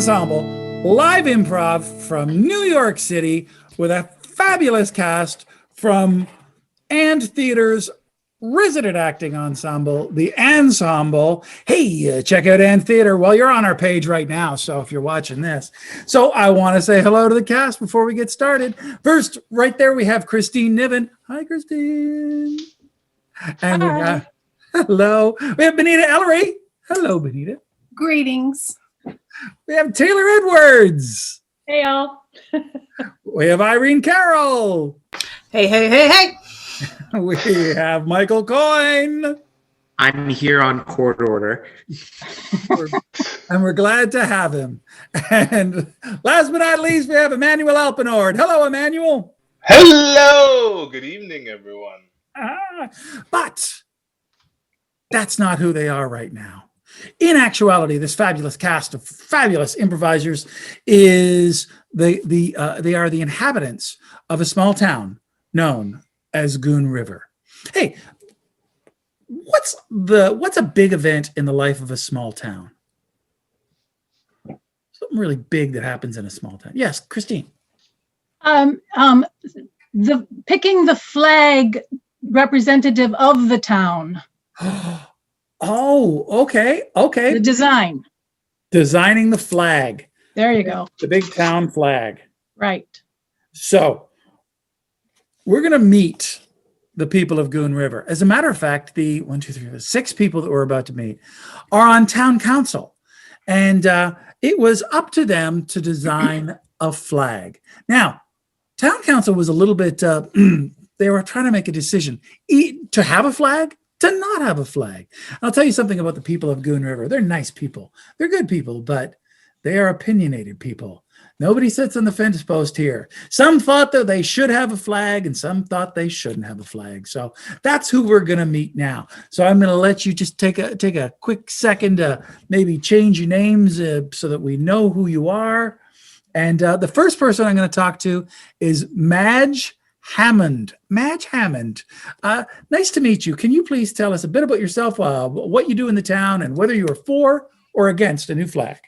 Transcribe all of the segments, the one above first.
ANDsemble live improv from New York City with a fabulous cast from And Theater's resident acting ensemble, the ANDsemble. Hey, check out And Theater. Well, you're on our page right now, so if you're watching this. So I want to say hello to the cast before we get started. First, right there, we have Kristine Niven. Hi, Kristine. And Hi. Hello. We have Bonita Elery. Hello, Bonita. Greetings. We have Taylor Edwards. Hey, y'all. We have Irene Carroll. Hey, hey, hey, hey. We have Michael Coyne. I'm here on court order. And we're glad to have him. And last but not least, we have Emmanuel Elpenord. Hello, Emmanuel. Hello. Good evening, everyone. But that's not who they are right now. In actuality, this fabulous cast of fabulous improvisers is they are the inhabitants of a small town known as Goon River. Hey, what's a big event in the life of a small town? Something really big that happens in a small town. Yes, Kristine. The picking the flag representative of the town. Oh, okay. The design. Designing the flag. There you go. The big town flag. Right. So we're going to meet the people of Goon River. As a matter of fact, the 6 people that we're about to meet are on town council. And it was up to them to design a flag. Now, town council was a little bit, they were trying to make a decision to have a flag, to not have a flag. I'll tell you something about the people of Goon River. They're nice people. They're good people, but they are opinionated people. Nobody sits on the fence post here. Some thought that they should have a flag and some thought they shouldn't have a flag. So that's who we're going to meet now. So I'm going to let you just take a quick second to maybe change your names so that we know who you are. And the first person I'm going to talk to is Madge Hammond. Madge Hammond. Nice to meet you. Can you please tell us a bit about yourself, what you do in the town, and whether you are for or against a new flag?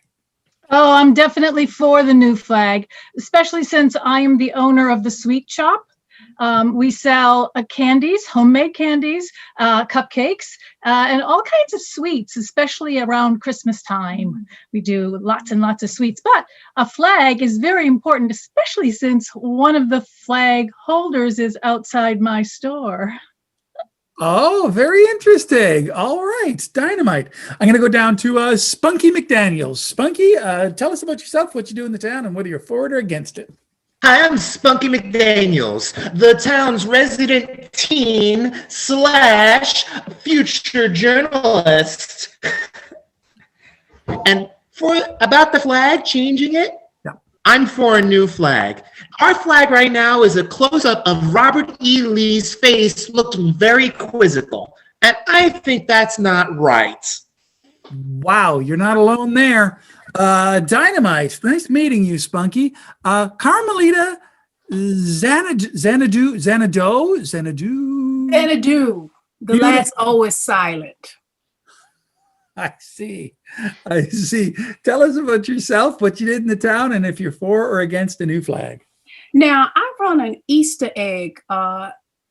Oh, I'm definitely for the new flag, especially since I am the owner of the sweet shop. We sell candies, homemade candies, cupcakes, and all kinds of sweets, especially around Christmas time. We do lots and lots of sweets, but a flag is very important, especially since one of the flag holders is outside my store. Oh, very interesting. All right, dynamite. I'm going to go down to Spunky McDaniels. Spunky, tell us about yourself, what you do in the town, and whether you're for it or against it. Hi, I'm Spunky McDaniels, the town's resident teen / future journalist. And about the flag, changing it, I'm for a new flag. Our flag right now is a close-up of Robert E. Lee's face looking very quizzical. And I think that's not right. Wow, you're not alone there. Dynamite. Nice meeting you, Spunky. Carmelita Xanadu. The last O is silent. I see. Tell us about yourself, what you did in the town, and if you're for or against a new flag. Now, I run an Easter egg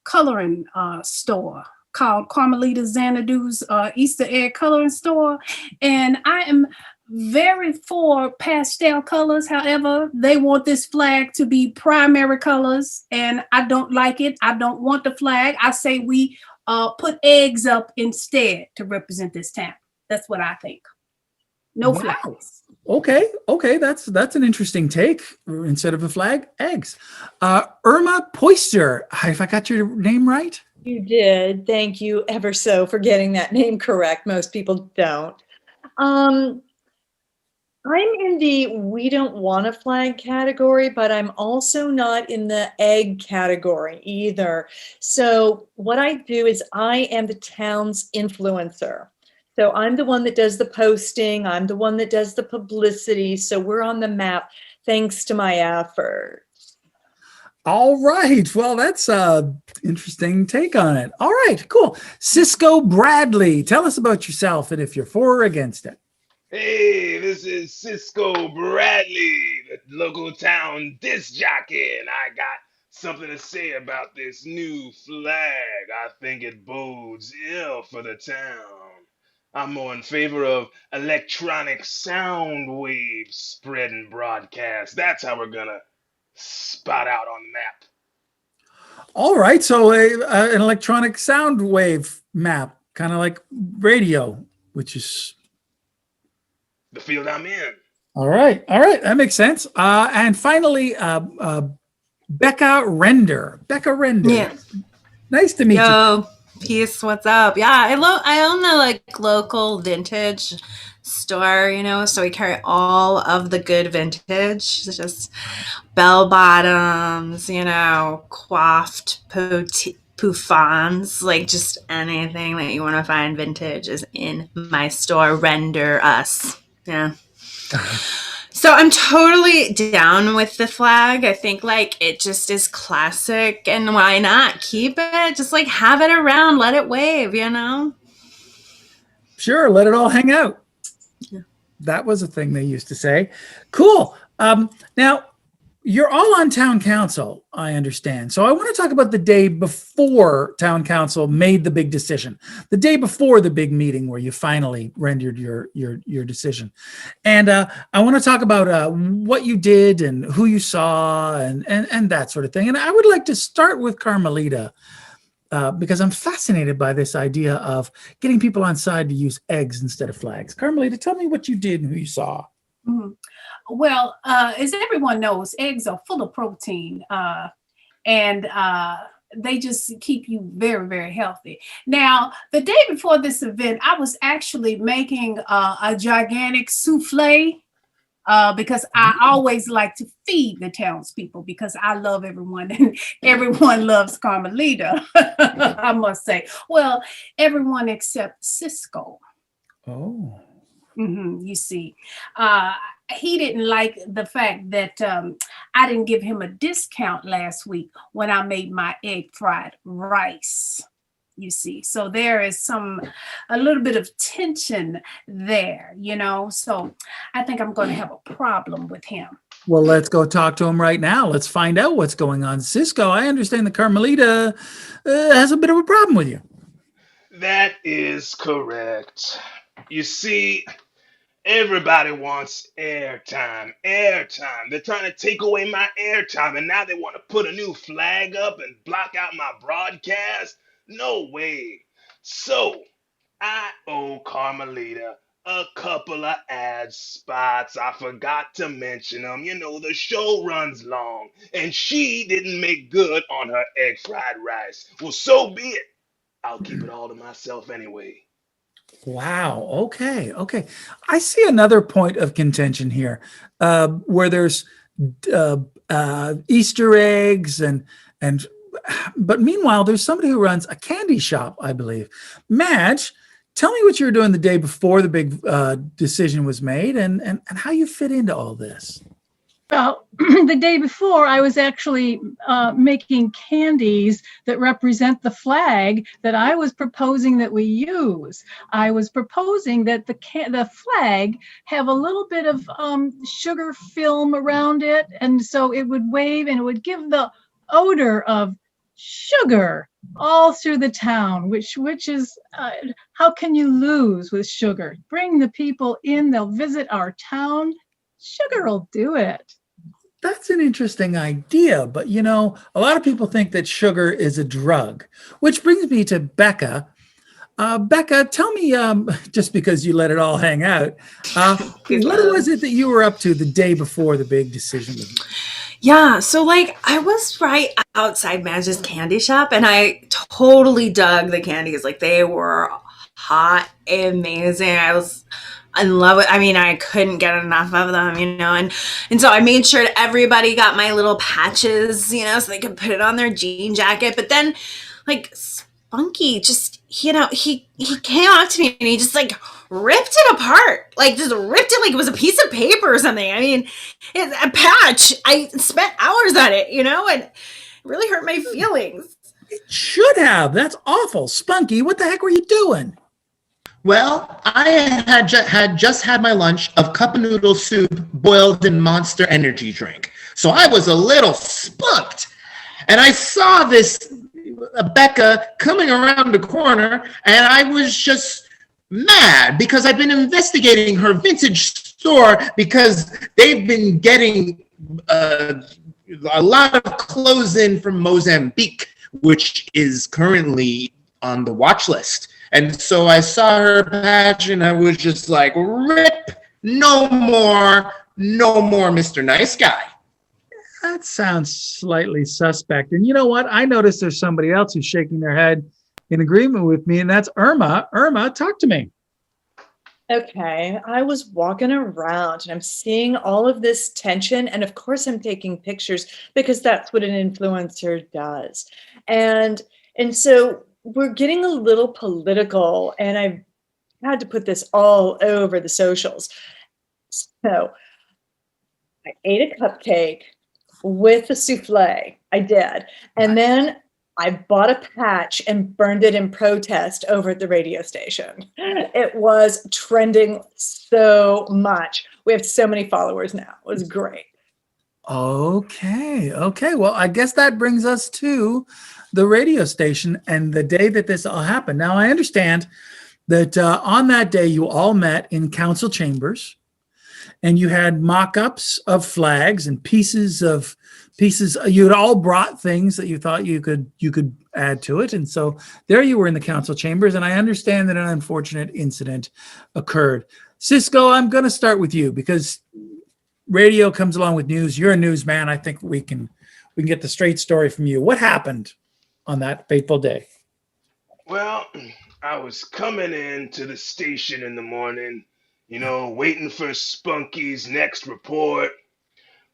coloring store called Carmelita Xanadu's Easter egg coloring store. And I am very for pastel colors. However, they want this flag to be primary colors, and I don't like it. I don't want the flag. I say we put eggs up instead to represent this town. That's what I think. No flags. Okay, that's an interesting take. Instead of a flag, eggs. Irma Poyster, if I got your name right? You did. Thank you ever so for getting that name correct. Most people don't. I'm in the we don't want a flag category, but I'm also not in the egg category either. So what I do is I am the town's influencer. So I'm the one that does the posting. I'm the one that does the publicity. So we're on the map thanks to my efforts. All right. Well, that's an interesting take on it. All right, cool. Cisco Bradley, tell us about yourself and if you're for or against it. Hey, this is Cisco Bradley, the local town disc jockey, and I got something to say about this new flag. I think it bodes ill for the town. I'm more in favor of electronic sound waves spreading broadcast. That's how we're gonna spot out on the map. All right, so an electronic sound wave map, kind of like radio, which is The field I'm in. all right. All right, that makes sense. And finally, Becca Render. Becca Render. Yeah. Nice to meet you. Yo, peace. What's up? Yeah, I own the like local vintage store, so we carry all of the good vintage. It's just bell bottoms, coiffed pouffons, like just anything that you want to find vintage is in my store. Render us. Yeah. So I'm totally down with the flag. I think like it just is classic, and why not keep it? Just like have it around, let it wave, Sure, let it all hang out. Yeah. That was a thing they used to say. Cool. Now, you're all on town council, I understand. So I want to talk about the day before town council made the big decision, the day before the big meeting where you finally rendered your decision. And I want to talk about what you did and who you saw and that sort of thing. And I would like to start with Carmelita because I'm fascinated by this idea of getting people on side to use eggs instead of flags. Carmelita, tell me what you did and who you saw. Mm-hmm. Well, as everyone knows, eggs are full of protein, and they just keep you very, very healthy. Now, the day before this event, I was actually making a gigantic souffle because I always like to feed the townspeople because I love everyone and everyone loves Carmelita, I must say. Well, everyone except Cisco. Oh. You see, he didn't like the fact that I didn't give him a discount last week when I made my egg fried rice. You see, so there is a little bit of tension there, so I think I'm going to have a problem with him. Well, let's go talk to him right now. Let's find out what's going on. Cisco, I understand that Carmelita has a bit of a problem with you. That is correct. You see, everybody wants airtime. Airtime. They're trying to take away my airtime, and now they want to put a new flag up and block out my broadcast? No way. So, I owe Carmelita a couple of ad spots. I forgot to mention them. The show runs long, and she didn't make good on her egg fried rice. Well, so be it. I'll keep it all to myself anyway. Wow. Okay. I see another point of contention here, where there's Easter eggs but meanwhile, there's somebody who runs a candy shop, I believe. Madge, tell me what you were doing the day before the big decision was made, and how you fit into all this. Well, the day before, I was actually making candies that represent the flag that I was proposing that we use. I was proposing that the flag have a little bit of sugar film around it, and so it would wave and it would give the odor of sugar all through the town, which is how can you lose with sugar? Bring the people in, they'll visit our town. Sugar will do it. That's an interesting idea, but a lot of people think that sugar is a drug, which brings me to Becca. Becca, tell me, just because you let it all hang out, what was it that you were up to the day before the big decision was made? Yeah, so I was right outside Madge's candy shop, and I totally dug the candies. They were hot, amazing. I was in love with. I couldn't get enough of them, and so I made sure that everybody got my little patches, so they could put it on their jean jacket. But then, Spunky just, he came up to me and he just ripped it apart, just ripped it like it was a piece of paper or something. It's a patch. I spent hours on it, and it really hurt my feelings. It should have. That's awful. Spunky, what the heck were you doing? Well, I had just had my lunch of cup of noodle soup boiled in Monster Energy drink. So I was a little spunked. And I saw this Becca coming around the corner, and I was just mad because I've been investigating her vintage store because they've been getting a lot of clothes in from Mozambique, which is currently on the watch list. And so I saw her patch and I was just like, rip, no more, Mr. Nice Guy. That sounds slightly suspect. And you know what? I noticed there's somebody else who's shaking their head in agreement with me, and that's Irma. Irma, talk to me. Okay, I was walking around and I'm seeing all of this tension, and of course I'm taking pictures because that's what an influencer does. And so we're getting a little political, and I've had to put this all over the socials. So I ate a cupcake with a souffle. I did. And then I bought a patch and burned it in protest over at the radio station. It was trending so much. We have so many followers now. It was great. Okay. Well, I guess that brings us to the radio station and the day that this all happened. Now, I understand that on that day, you all met in council chambers, and you had mock-ups of flags and pieces. You had all brought things that you thought you could add to it, and so there you were in the council chambers. And I understand that an unfortunate incident occurred. Cisco, I'm going to start with you because radio comes along with news. You're a newsman. I think we can get the straight story from you. What happened on that fateful day? Well, I was coming in to the station in the morning, waiting for Spunky's next report,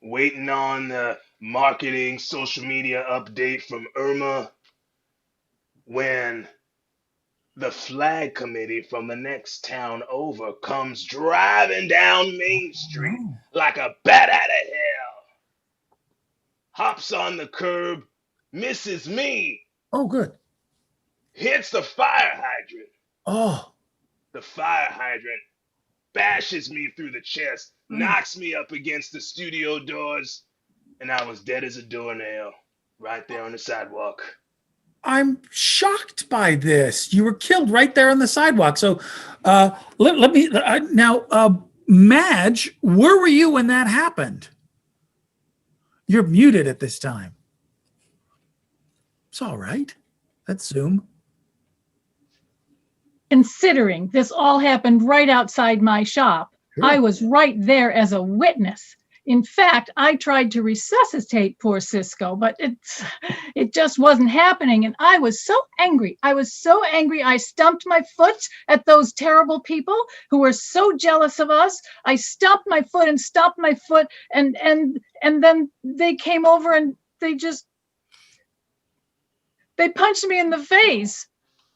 waiting on the marketing social media update from Irma, when the flag committee from the next town over comes driving down Main Street like a bat out of hell, hops on the curb, misses me. Oh, good. Hits the fire hydrant. Oh. The fire hydrant bashes me through the chest, knocks me up against the studio doors, and I was dead as a doornail right there on the sidewalk. I'm shocked by this. You were killed right there on the sidewalk. So let me now, Madge, where were you when that happened? You're muted at this time. It's all right. Let's Zoom. Considering this all happened right outside my shop, Sure. I was right there as a witness. In fact, I tried to resuscitate poor Cisco, but it just wasn't happening. And I was so angry. I stomped my foot at those terrible people who were so jealous of us. I stomped my foot, and then they came over and they punched me in the face.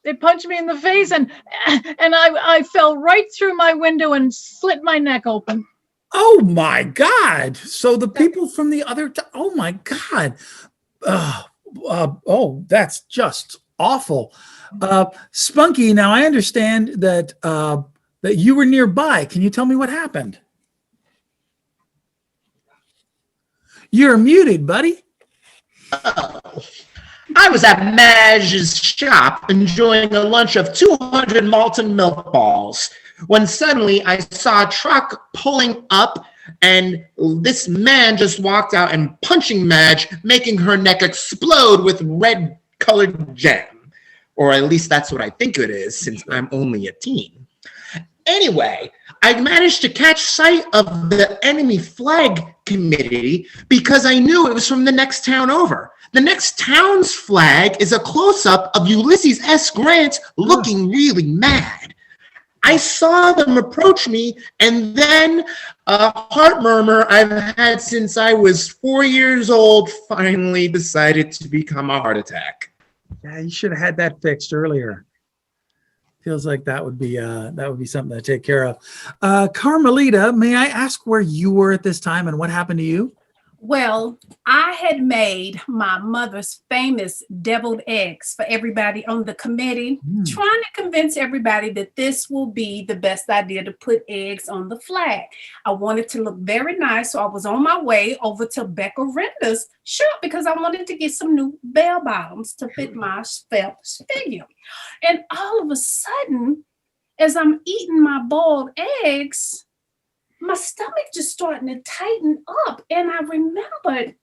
They punched me in the face, and I fell right through my window and slit my neck open. Oh my God. So the people from the other, oh my God. That's just awful. Spunky, now I understand that you were nearby. Can you tell me what happened? You're muted, buddy. I was at Madge's shop enjoying a lunch of 200 malted milk balls when suddenly I saw a truck pulling up, and this man just walked out and punching Madge, making her neck explode with red-colored jam. Or at least that's what I think it is, since I'm only a teen. Anyway, I managed to catch sight of the enemy flag committee because I knew it was from the next town over. The next town's flag is a close-up of Ulysses S. Grant looking really mad. I saw them approach me, and then a heart murmur I've had since I was 4 years old finally decided to become a heart attack. Yeah, you should have had that fixed earlier. Feels like that would be something to take care of. Carmelita, may I ask where you were at this time and what happened to you? Well, I had made my mother's famous deviled eggs for everybody on the committee, trying to convince everybody that this will be the best idea to put eggs on the flag. I wanted to look very nice, so I was on my way over to Becca Render's shop because I wanted to get some new bell bottoms to fit my figure. And all of a sudden, as I'm eating my boiled eggs, my stomach just starting to tighten up. And I remembered,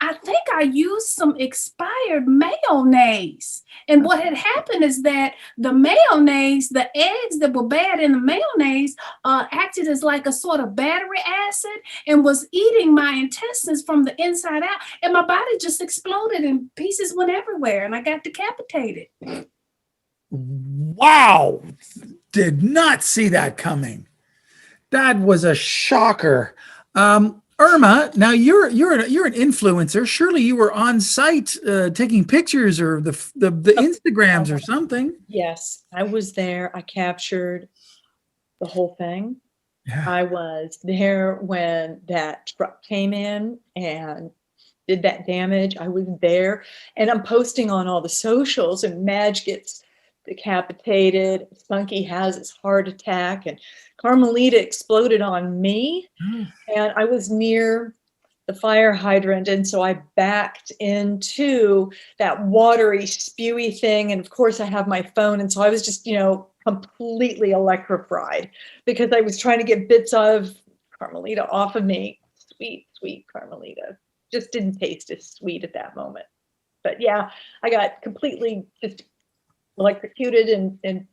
I think I used some expired mayonnaise. And what had happened is that the mayonnaise, the eggs that were bad in the mayonnaise acted as like a sort of battery acid and was eating my intestines from the inside out. And my body just exploded and pieces went everywhere and I got decapitated. Wow. Did not see that coming. That was a shocker. Irma, now you're an influencer. Surely you were on site taking pictures or the Instagrams or something. Yes, I was there. I captured the whole thing. Yeah. I was there when that truck came in and did that damage. I was there, and I'm posting on all the socials, and Madge gets decapitated. Spunky has his heart attack, and Carmelita exploded on me. And I was near the fire hydrant, and so I backed into that watery, spewy thing. And of course, I have my phone, and so I was just, completely electrified because I was trying to get bits of Carmelita off of me. Sweet, sweet Carmelita. Just didn't taste as sweet at that moment. But yeah, I got completely just electrocuted and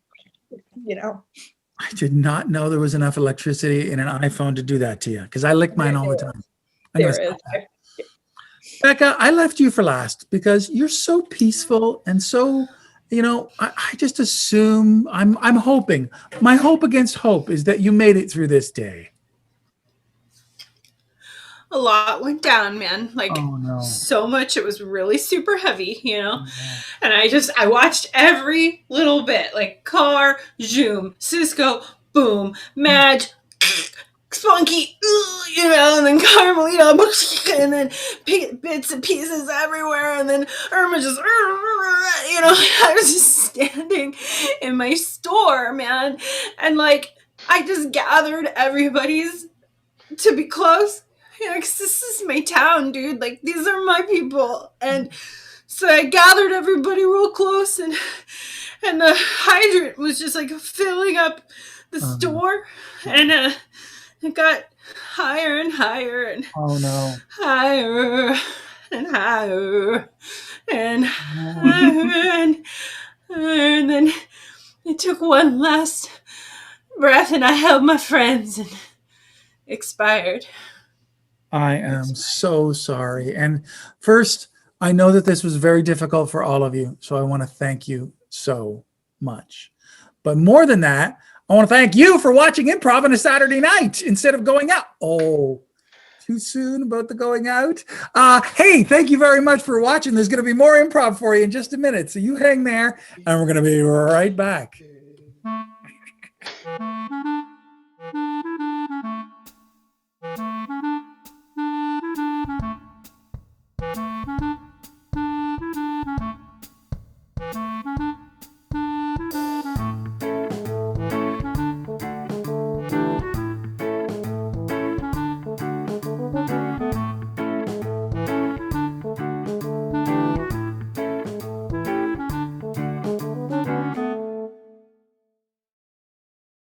I did not know there was enough electricity in an iPhone to do that to you because I lick mine all the time. There is. Becca, I left you for last because you're so peaceful and so, I just assume I'm hoping. My hope against hope is that you made it through this day. A lot went down, man. Oh, no. So much. It was really super heavy, And I watched every little bit, like Car, Zoom, Cisco, boom, Madge, Spunky, and then Carmelita, and then bits and pieces everywhere, and then Irma just, I was just standing in my store, man, and I just gathered everybody's to be close. Because this is my town, dude. These are my people. And so I gathered everybody real close, and the hydrant was just filling up the store. And it got higher and higher and higher and higher and higher. And then I took one last breath and I held my friends and expired. I am so sorry. And first, I know that this was very difficult for all of you. So I want to thank you so much. But more than that, I want to thank you for watching Improv on a Saturday night instead of going out. Oh, too soon about the going out. Hey, thank you very much for watching. There's going to be more Improv for you in just a minute. So you hang there and we're going to be right back.